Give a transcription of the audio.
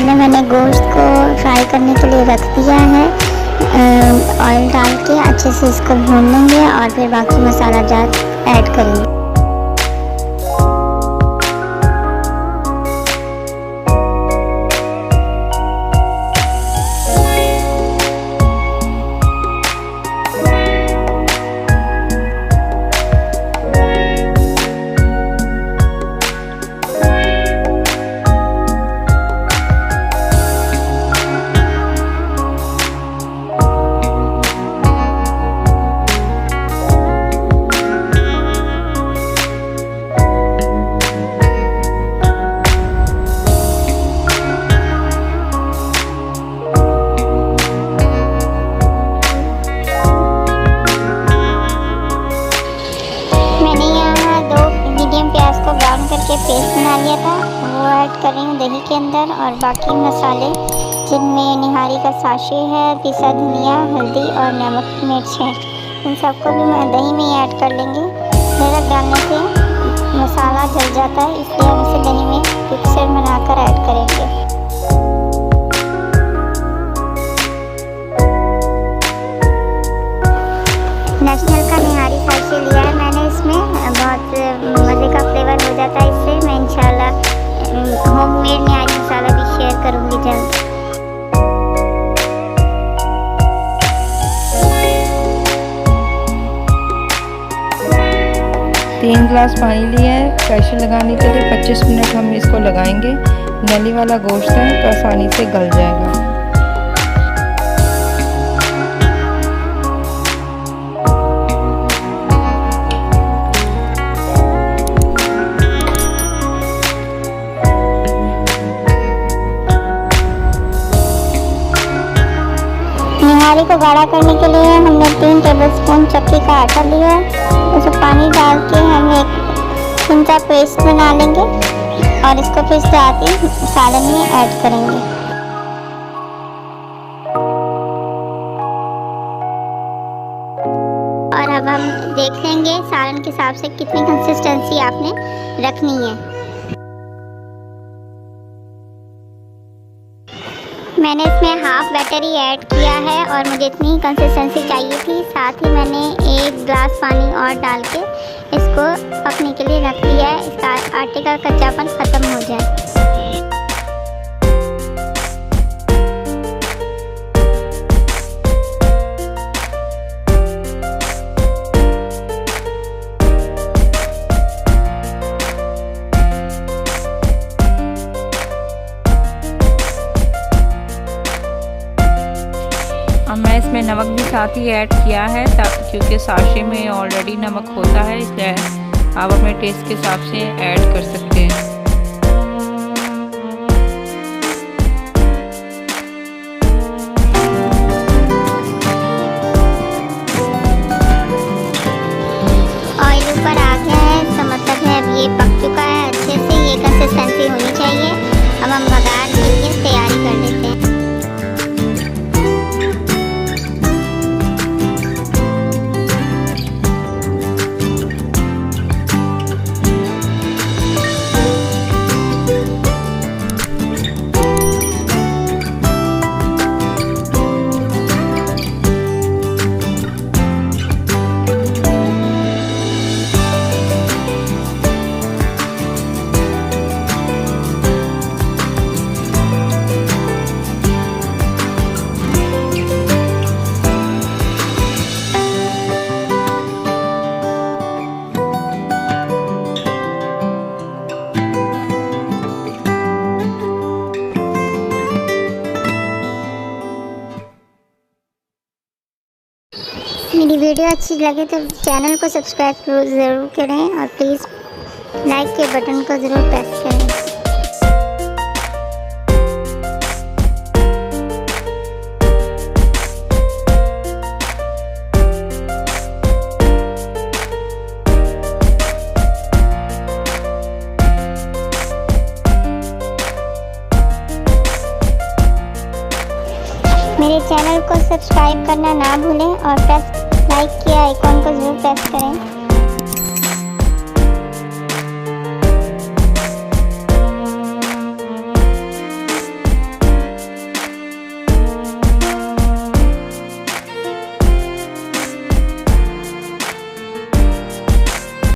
पहले मैंने गोश्त को फ्राई करने के लिए रख दिया है। ऑयल डाल के अच्छे से इसको भून लेंगे और फिर बाकी मसाला जात ऐड करेंगे। करके पेस्ट बना लिया था, वो ऐड कर रही हूँ दही के अंदर। और बाकी मसाले जिनमें निहारी का साशे है, पिसा धनिया, हल्दी और नमक मिर्च है, इन सबको भी दही में ही ऐड कर लेंगे। नमक डालने से मसाला जल जाता है, इसलिए हम इसे दही में मिक्सर बनाकर ऐड करेंगे। नेशनल का निहारी साशे लिया है मैंने, इसमें बहुत मज़े का फ्लेवर हो जाता है इससे। मैं इंशाल्लाह होममेड निहारी मसाला भी शेयर करूँगी जल्द। 3 गिलास पानी लिया है प्रेशर लगाने के लिए। 25 मिनट हम इसको लगाएंगे। नली वाला गोश्त है तो आसानी से गल जाएगा। निहारी को गाढ़ा करने के लिए हमने 3 टेबलस्पून चक्की का आटा लिया है। उसमें पानी डाल के हम एक थिनसा पेस्ट बना लेंगे और इसको फिर साथ ही सालन में ऐड करेंगे। और अब हम देख लेंगे सालन के हिसाब से कितनी कंसिस्टेंसी आपने रखनी है। मैंने इसमें हाफ बैटर ही ऐड किया है और मुझे इतनी कंसिस्टेंसी चाहिए थी। साथ ही मैंने 1 गिलास पानी और डाल के इसको पकने के लिए रख दिया है, इसका आटे का कच्चापन ख़त्म हो जाए। मैं इसमें नमक भी साथ ही ऐड किया है क्योंकि साशे में ऑलरेडी नमक होता है, इसलिए आप अपने टेस्ट के हिसाब से ऐड कर सकते हैं। ऑयल ऊपर आ गया है, इसका मतलब है अब ये पक चुका है अच्छे से। ये कंसिस्टेंसी होनी चाहिए। अब हम बघार के लिए तैयारी कर लेते हैं। मेरी वीडियो अच्छी लगे तो चैनल को सब्सक्राइब ज़रूर करें और प्लीज़ लाइक के बटन को ज़रूर प्रेस करें। मेरे चैनल को सब्सक्राइब करना ना भूलें और लाइक के आइकॉन को ज़रूर प्रेस करें।